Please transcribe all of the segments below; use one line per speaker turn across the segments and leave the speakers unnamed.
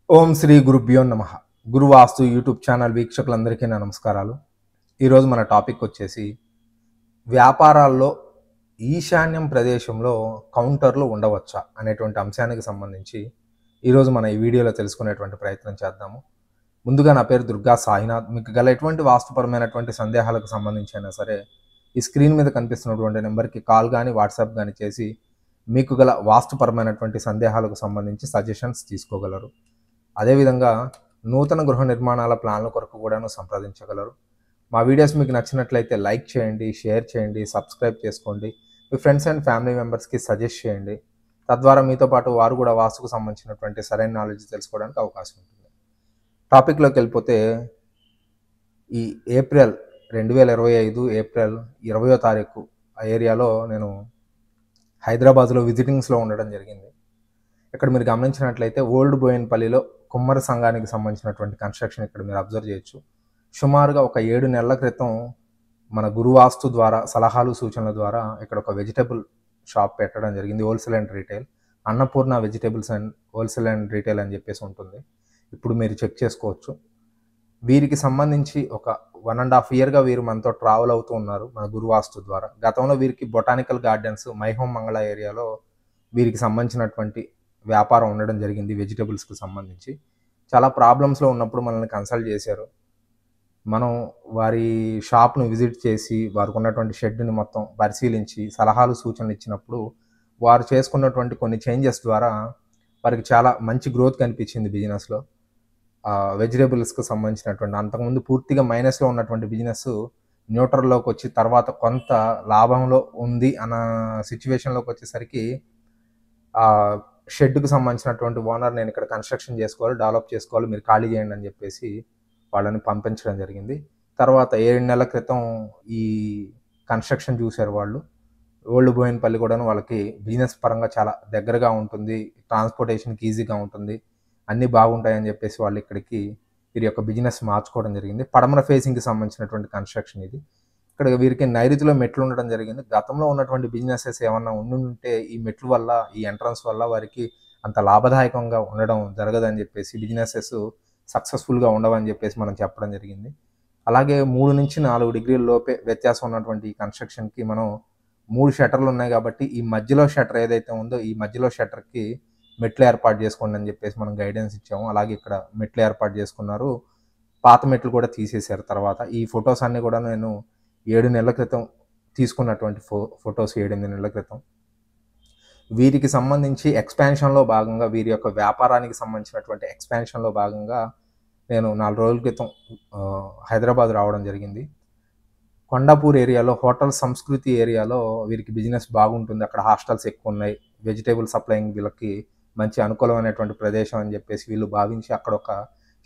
ఓం శ్రీ గురుభ్యో నమః. గురువాస్తు YouTube channel వీక్షకులందరికీ నా నమస్కారాలు. ఈరోజు మన టాపిక్ వచ్చేసి వ్యాపారాల్లో ఈశాన్యం ప్రదేశంలో కౌంటర్లు ఉండవచ్చా అనేటువంటి అంశానికి సంబంధించి ఈరోజు మన ఈ వీడియోలో తెలుసుకునేటువంటి ప్రయత్నం చేద్దాము. ముందుగా నా పేరు దుర్గా సాయినాథ్. మీకు గల ఎటువంటి వాస్తుపరమైనటువంటి సందేహాలకు సంబంధించి అయినా సరే ఈ స్క్రీన్ మీద కనిపిస్తున్నటువంటి నెంబర్కి కాల్ కానీ వాట్సాప్ కానీ చేసి మీకు గల వాస్తుపరమైనటువంటి సందేహాలకు సంబంధించి సజెషన్స్ తీసుకోగలరు. అదేవిధంగా నూతన గృహ నిర్మాణాల ప్లాన్ల కొరకు కూడాను సంప్రదించగలరు. మా వీడియోస్ మీకు నచ్చినట్లయితే లైక్ చేయండి, షేర్ చేయండి, సబ్స్క్రైబ్ చేసుకోండి. మీ ఫ్రెండ్స్ అండ్ ఫ్యామిలీ మెంబర్స్కి సజెస్ట్ చేయండి. తద్వారా మీతో పాటు వారు కూడా వాస్తుకు సంబంధించినటువంటి సరైన నాలెడ్జ్ తెలుసుకోవడానికి అవకాశం ఉంటుంది. టాపిక్లోకి వెళ్ళిపోతే ఈ ఏప్రిల్ 2025 ఏప్రిల్ 20వ తారీఖు ఆ ఏరియాలో నేను హైదరాబాద్లో విజిటింగ్స్లో ఉండడం జరిగింది. ఇక్కడ మీరు గమనించినట్లయితే ఓల్డ్ బోయిన్పల్లిలో కుమ్మరి సంఘానికి సంబంధించినటువంటి కన్స్ట్రక్షన్ ఇక్కడ మీరు అబ్జర్వ్ చేయొచ్చు. సుమారుగా ఒక 7 నెలల క్రితం మన గురువాస్తు ద్వారా సలహాలు సూచనల ద్వారా ఇక్కడ ఒక వెజిటబుల్ షాప్ పెట్టడం జరిగింది. Wholesale and retail Annapurna vegetables and wholesale and retail అని చెప్పేసి ఉంటుంది. ఇప్పుడు మీరు చెక్ చేసుకోవచ్చు. వీరికి సంబంధించి ఒక 1.5 ఇయర్గా వీరు మనతో ట్రావెల్ అవుతూ ఉన్నారు మన గురువాస్తు ద్వారా. గతంలో వీరికి బొటానికల్ గార్డెన్స్ మైహోం మంగళ ఏరియాలో వీరికి సంబంధించినటువంటి వ్యాపారం ఉండడం జరిగింది. వెజిటబుల్స్కి సంబంధించి చాలా ప్రాబ్లమ్స్లో ఉన్నప్పుడు మనల్ని కన్సల్ట్ చేశారు. మనం వారి షాప్ను విజిట్ చేసి వారికి ఉన్నటువంటి షెడ్ని మొత్తం పరిశీలించి సలహాలు సూచనలు ఇచ్చినప్పుడు వారు చేసుకున్నటువంటి కొన్ని చేంజెస్ ద్వారా వారికి చాలా మంచి గ్రోత్ కనిపించింది బిజినెస్లో. వెజిటబుల్స్కి సంబంధించినటువంటి అంతకుముందు పూర్తిగా మైనస్లో ఉన్నటువంటి బిజినెస్ న్యూట్రల్లోకి వచ్చి తర్వాత కొంత లాభంలో ఉంది అన్న సిచ్యువేషన్లోకి వచ్చేసరికి షెడ్కి సంబంధించినటువంటి ఓనర్ నేను ఇక్కడ కన్స్ట్రక్షన్ చేసుకోవాలి, డెవలప్ చేసుకోవాలి, మీరు ఖాళీ చేయండి అని చెప్పేసి వాళ్ళని పంపించడం జరిగింది. తర్వాత 7 నెలల క్రితం ఈ కన్స్ట్రక్షన్ చూశారు వాళ్ళు. ఓల్డ్ బోయిన్పల్లి కూడాను వాళ్ళకి బిజినెస్ పరంగా చాలా దగ్గరగా ఉంటుంది, ట్రాన్స్పోర్టేషన్కి ఈజీగా ఉంటుంది, అన్నీ బాగుంటాయని చెప్పేసి వాళ్ళు ఇక్కడికి వీరి యొక్క బిజినెస్ మార్చుకోవడం జరిగింది. పడమర ఫేసింగ్కి సంబంధించినటువంటి కన్స్ట్రక్షన్ ఇది. ఇక్కడ వీరికి నైరుతిలో మెట్లు ఉండడం జరిగింది. గతంలో ఉన్నటువంటి బిజినెసెస్ ఏమన్నా ఉంటే ఈ మెట్ల వల్ల ఈ ఎంట్రన్స్ వల్ల వారికి అంత లాభదాయకంగా ఉండడం జరగదని చెప్పేసి బిజినెసెస్ సక్సెస్ఫుల్గా ఉండవని చెప్పేసి మనం చెప్పడం జరిగింది. అలాగే 3 నుంచి 4 డిగ్రీల లోపే వ్యత్యాసం ఉన్నటువంటి ఈ కన్స్ట్రక్షన్కి మనం 3 షట్టర్లు ఉన్నాయి కాబట్టి ఈ మధ్యలో షట్టర్ ఏదైతే ఉందో ఈ మధ్యలో షట్టర్కి మెట్లు ఏర్పాటు చేసుకోండి అని చెప్పేసి మనం గైడెన్స్ ఇచ్చాము. అలాగే ఇక్కడ మెట్లు ఏర్పాటు చేసుకున్నారు. పాత మెట్లు కూడా తీసేశారు. తర్వాత ఈ ఫొటోస్ అన్నీ కూడా నేను 7 నెలల క్రితం తీసుకున్నటువంటి ఫొటోస్ 8 నెలల క్రితం. వీరికి సంబంధించి ఎక్స్పాన్షన్లో భాగంగా వీరి యొక్క వ్యాపారానికి సంబంధించినటువంటి ఎక్స్పాన్షన్లో భాగంగా నేను 4 రోజుల క్రితం హైదరాబాద్ రావడం జరిగింది. కొండాపూర్ ఏరియాలో హోటల్ సంస్కృతి ఏరియాలో వీరికి బిజినెస్ బాగుంటుంది. అక్కడ హాస్టల్స్ ఎక్కువ ఉన్నాయి. వెజిటేబుల్ సప్లయింగ్ వీళ్ళకి మంచి అనుకూలమైనటువంటి ప్రదేశం అని చెప్పేసి వీళ్ళు భావించి అక్కడ ఒక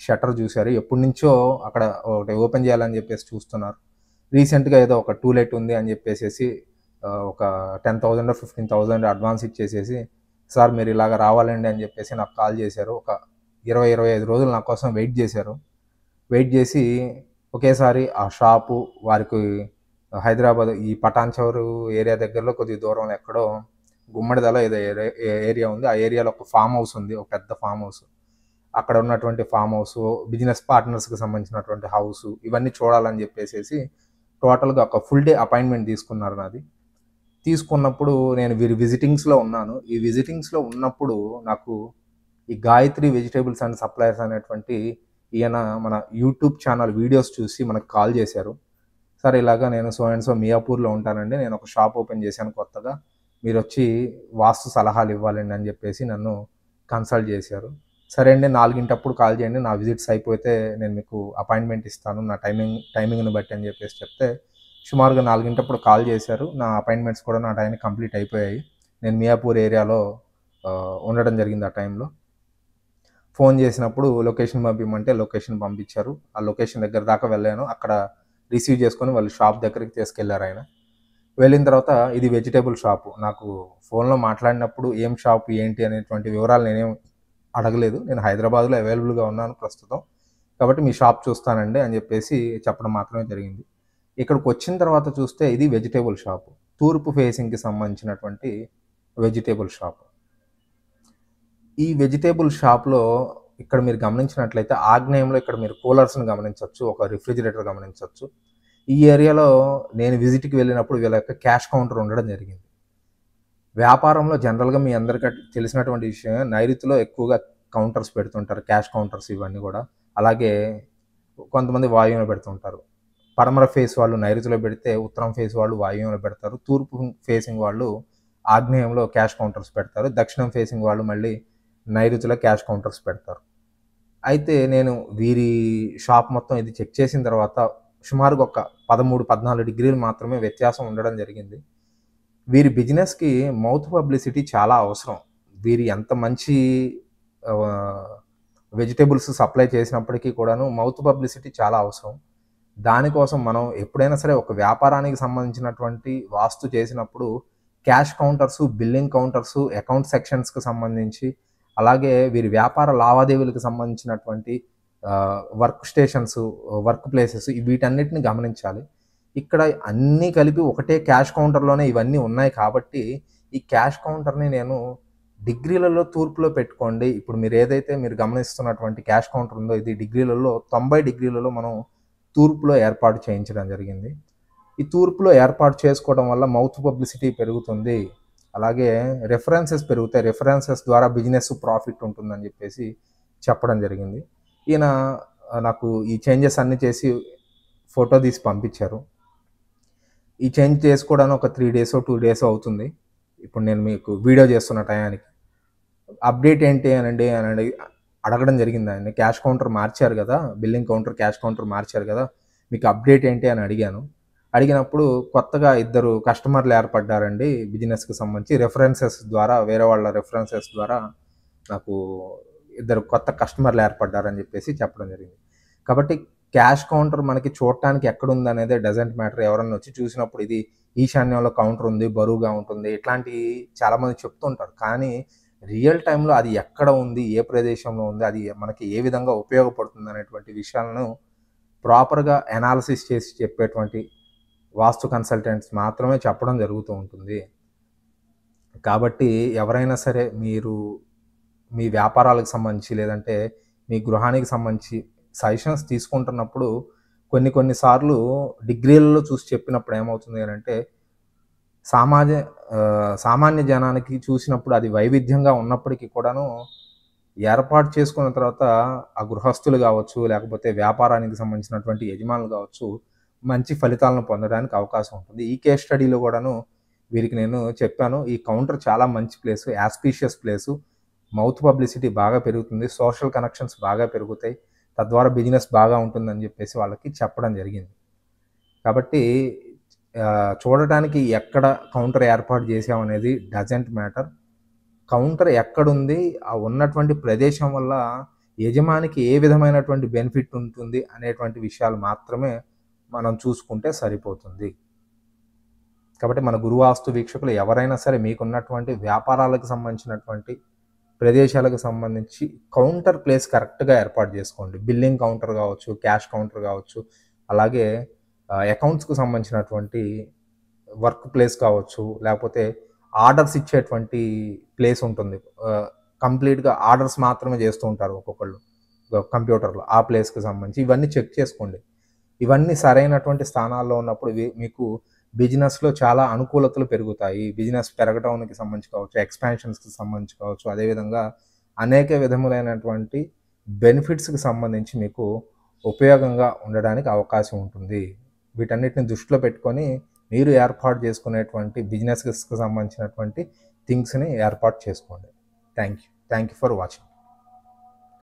షట్టర్ చూశారు. ఎప్పటి నుంచో అక్కడ ఒకటి ఓపెన్ చేయాలని చెప్పేసి చూస్తున్నారు. రీసెంట్గా ఏదో ఒక టూలెట్ ఉంది అని చెప్పేసి ఒక 10,000 15,000 అడ్వాన్స్ ఇచ్చేసేసి సార్ మీరు ఇలాగ రావాలండి అని చెప్పేసి నాకు కాల్ చేశారు. ఒక 20-25 రోజులు నా కోసం వెయిట్ చేశారు. వెయిట్ చేసి ఒకేసారి ఆ షాపు వారికి హైదరాబాద్ ఈ పటాన్చౌరు ఏరియా దగ్గరలో కొద్దిగా దూరంలో ఎక్కడో గుమ్మడిదల ఏదో ఏరియా ఉంది. ఆ ఏరియాలో ఒక ఫామ్ హౌస్ ఉంది, ఒక పెద్ద ఫామ్ హౌస్. అక్కడ ఉన్నటువంటి ఫామ్ హౌస్, బిజినెస్ పార్ట్నర్స్కి సంబంధించినటువంటి హౌస్ ఇవన్నీ చూడాలని చెప్పేసి టోటల్గా ఒక ఫుల్ డే అపాయింట్మెంట్ తీసుకున్నారు నాది. తీసుకున్నప్పుడు నేను వీరి విజిటింగ్స్లో ఉన్నాను. ఈ విజిటింగ్స్లో ఉన్నప్పుడు నాకు ఈ గాయత్రి వెజిటేబుల్స్ అండ్ సప్లయర్స్ అనేటువంటి ఈయన మన యూట్యూబ్ ఛానల్ వీడియోస్ చూసి మనకు కాల్ చేశారు. సార్ ఇలాగా నేను సో అండ్ సో మియాపూర్లో ఉంటానండి, నేను ఒక షాప్ ఓపెన్ చేశాను కొత్తగా, మీరు వచ్చి వాస్తు సలహాలు ఇవ్వాలండి అని చెప్పేసి నన్ను కన్సల్ట్ చేశారు. సరే అండి 4 కాల్ చేయండి, నా విజిట్స్ అయిపోతే నేను మీకు అపాయింట్మెంట్ ఇస్తాను నా టైమింగ్ని బట్టి అని చెప్పేసి చెప్తే సుమారుగా 4 కాల్ చేశారు. నా అపాయింట్మెంట్స్ కూడా నా టైంకి కంప్లీట్ అయిపోయాయి. నేను మియాపూర్ ఏరియాలో ఉండడం జరిగింది. ఆ టైంలో ఫోన్ చేసినప్పుడు లొకేషన్ పంపించమంటే లొకేషన్ పంపించారు. ఆ లొకేషన్ దగ్గర దాకా వెళ్ళాను. అక్కడ రిసీవ్ చేసుకొని వాళ్ళు షాప్ దగ్గరికి తీసుకెళ్లారు ఆయన. వెళ్ళిన తర్వాత ఇది వెజిటేబుల్ షాపు. నాకు ఫోన్లో మాట్లాడినప్పుడు ఏం షాపు ఏంటి అనేటువంటి వివరాలు నేనేం అడగలేదు. నేను హైదరాబాద్లో అవైలబుల్గా ఉన్నాను ప్రస్తుతం, కాబట్టి మీ షాప్ చూస్తానండి అని చెప్పేసి చెప్పడం మాత్రమే జరిగింది. ఇక్కడికి వచ్చిన తర్వాత చూస్తే ఇది వెజిటేబుల్ షాపు, తూర్పు ఫేసింగ్కి సంబంధించినటువంటి వెజిటేబుల్ షాపు. ఈ వెజిటేబుల్ షాప్లో ఇక్కడ మీరు గమనించినట్లయితే ఆగ్నేయంలో ఇక్కడ మీరు కూలర్స్ని గమనించవచ్చు, ఒక రిఫ్రిజిరేటర్ గమనించవచ్చు. ఈ ఏరియాలో నేను విజిట్కి వెళ్ళినప్పుడు వీళ్ళ యొక్క క్యాష్ కౌంటర్ ఉండడం జరిగింది. వ్యాపారంలో జనరల్గా మీ అందరికీ తెలిసినటువంటి విషయం, నైరుతిలో ఎక్కువగా కౌంటర్స్ పెడుతుంటారు, క్యాష్ కౌంటర్స్ ఇవన్నీ కూడా. అలాగే కొంతమంది వాయువులో పెడుతుంటారు. పడమర ఫేస్ వాళ్ళు నైరుతిలో పెడితే, ఉత్తరం ఫేస్ వాళ్ళు వాయువ్యంలో పెడతారు. తూర్పు ఫేసింగ్ వాళ్ళు ఆగ్నేయంలో క్యాష్ కౌంటర్స్ పెడతారు. దక్షిణం ఫేసింగ్ వాళ్ళు మళ్ళీ నైరుతిలో క్యాష్ కౌంటర్స్ పెడతారు. అయితే నేను వీరి షాప్ మొత్తం ఇది చెక్ చేసిన తర్వాత సుమారుగా ఒక 13-14 డిగ్రీలు మాత్రమే వ్యత్యాసం ఉండడం జరిగింది. వీరి బిజినెస్కి మౌత్ పబ్లిసిటీ చాలా అవసరం. వీరి ఎంత మంచి వెజిటేబుల్స్ సప్లై చేసినప్పటికీ కూడాను మౌత్ పబ్లిసిటీ చాలా అవసరం. దానికోసం మనం ఎప్పుడైనా సరే ఒక వ్యాపారానికి సంబంధించినటువంటి వాస్తు చేసినప్పుడు క్యాష్ కౌంటర్సు, బిల్లింగ్ కౌంటర్సు, అకౌంట్ సెక్షన్స్కి సంబంధించి, అలాగే వీరి వ్యాపార లావాదేవీలకు సంబంధించినటువంటి వర్క్ స్టేషన్స్, వర్క్ ప్లేసెస్, వీటన్నిటిని గమనించాలి. ఇక్కడ అన్నీ కలిపి ఒకటే క్యాష్ కౌంటర్లోనే ఇవన్నీ ఉన్నాయి కాబట్టి ఈ క్యాష్ కౌంటర్ని నేను డిగ్రీలలో తూర్పులో పెట్టుకోండి. ఇప్పుడు మీరు ఏదైతే మీరు గమనిస్తున్నటువంటి క్యాష్ కౌంటర్ ఉందో ఇది డిగ్రీలలో 90 డిగ్రీలలో మనం తూర్పులో ఏర్పాటు చేయించడం జరిగింది. ఈ తూర్పులో ఏర్పాటు చేసుకోవడం వల్ల మౌత్ పబ్లిసిటీ పెరుగుతుంది, అలాగే రెఫరెన్సెస్ పెరుగుతాయి. రెఫరెన్సెస్ ద్వారా బిజినెస్ ప్రాఫిట్ ఉంటుందని చెప్పేసి చెప్పడం జరిగింది. ఈయన నాకు ఈ చేంజెస్ అన్నీ చేసి ఫోటో తీసి పంపించారు. ఈ చేంజ్ చేసుకోవడానికి ఒక 3 డేస్ 2 డేస్ అవుతుంది. ఇప్పుడు నేను మీకు వీడియో చేస్తున్న టయానికి అప్డేట్ ఏంటి అని అడగడం జరిగింది ఆయన్ని. క్యాష్ కౌంటర్ మార్చారు కదా, బిల్లింగ్ కౌంటర్, క్యాష్ కౌంటర్ మార్చారు కదా, మీకు అప్డేట్ ఏంటి అని అడిగాను. అడిగినప్పుడు కొత్తగా 2 కస్టమర్లు ఏర్పడ్డారండి బిజినెస్కి సంబంధించి, రెఫరెన్సెస్ ద్వారా, వేరే వాళ్ళ రెఫరెన్సెస్ ద్వారా నాకు 2 కొత్త కస్టమర్లు ఏర్పడ్డారని చెప్పేసి చెప్పడం జరిగింది. కాబట్టి క్యాష్ కౌంటర్ మనకి చూడటానికి ఎక్కడుంది అనేది డజంట్ మ్యాటర్. ఎవరన్నా వచ్చి చూసినప్పుడు ఇది ఈశాన్యంలో కౌంటర్ ఉంది, బరువుగా ఉంటుంది, ఇట్లాంటివి చాలామంది చెప్తుంటారు. కానీ రియల్ టైంలో అది ఎక్కడ ఉంది, ఏ ప్రదేశంలో ఉంది, అది మనకి ఏ విధంగా ఉపయోగపడుతుంది అనేటువంటి విషయాలను ప్రాపర్గా అనాలిసిస్ చేసి చెప్పేటువంటి వాస్తు కన్సల్టెంట్స్ మాత్రమే చెప్పడం జరుగుతూ ఉంటుంది. కాబట్టి ఎవరైనా సరే మీరు మీ వ్యాపారాలకు సంబంధించి లేదంటే మీ గృహానికి సంబంధించి సజెషన్స్ తీసుకుంటున్నప్పుడు కొన్నిసార్లు డిగ్రీలలో చూసి చెప్పినప్పుడు ఏమవుతుంది అంటే సామాన్య జనానికి చూసినప్పుడు అది వైవిధ్యంగా ఉన్నప్పటికీ కూడాను ఏర్పాటు చేసుకున్న తర్వాత ఆ గృహస్థులు కావచ్చు, లేకపోతే వ్యాపారానికి సంబంధించినటువంటి యజమానులు కావచ్చు, మంచి ఫలితాలను పొందడానికి అవకాశం ఉంటుంది. ఈ కేస్ స్టడీలో కూడాను వీరికి నేను చెప్పాను, ఈ కౌంటర్ చాలా మంచి ప్లేసు, యాస్పీషియస్ ప్లేసు, మౌత్ పబ్లిసిటీ బాగా పెరుగుతుంది, సోషల్ కనెక్షన్స్ బాగా పెరుగుతాయి, తద్వారా బిజినెస్ బాగా ఉంటుందని చెప్పేసి వాళ్ళకి చెప్పడం జరిగింది. కాబట్టి చూడటానికి ఎక్కడ కౌంటర్ ఏర్పాటు చేసామనేది డజంట్ మ్యాటర్. కౌంటర్ ఎక్కడుంది, ఆ ఉన్నటువంటి ప్రదేశం వల్ల యజమానికి ఏ విధమైనటువంటి బెనిఫిట్ ఉంటుంది అనేటువంటి విషయాలు మాత్రమే మనం చూసుకుంటే సరిపోతుంది. కాబట్టి మన గురువాస్తు వీక్షకులు ఎవరైనా సరే మీకున్నటువంటి వ్యాపారాలకు సంబంధించినటువంటి ప్రదేశాలకు సంబంధించి కౌంటర్ ప్లేస్ కరెక్ట్గా ఏర్పాటు చేసుకోండి. బిల్లింగ్ కౌంటర్ కావచ్చు, క్యాష్ కౌంటర్ కావచ్చు, అలాగే అకౌంట్స్కు సంబంధించినటువంటి వర్క్ ప్లేస్ కావచ్చు, లేకపోతే ఆర్డర్స్ ఇచ్చేటువంటి ప్లేస్ ఉంటుంది. కంప్లీట్గా ఆర్డర్స్ మాత్రమే చేస్తూ ఉంటారు ఒక్కొక్కళ్ళు కంప్యూటర్లో, ఆ ప్లేస్కి సంబంధించి ఇవన్నీ చెక్ చేసుకోండి. ఇవన్నీ సరైనటువంటి స్థానాల్లో ఉన్నప్పుడు మీకు బిజినెస్లో చాలా అనుకూలతలు పెరుగుతాయి. బిజినెస్ పెరగడానికి సంబంధించి కావచ్చు, ఎక్స్పాన్షన్స్కి సంబంధించి కావచ్చు, అదేవిధంగా అనేక విధములైనటువంటి బెనిఫిట్స్కి సంబంధించి మీకు ఉపయోగంగా ఉండడానికి అవకాశం ఉంటుంది. వీటన్నిటిని దృష్టిలో పెట్టుకొని మీరు ఏర్పాటు చేసుకునేటువంటి బిజినెస్కి సంబంధించినటువంటి థింగ్స్ని ఏర్పాటు చేసుకోండి. Thank you for watching.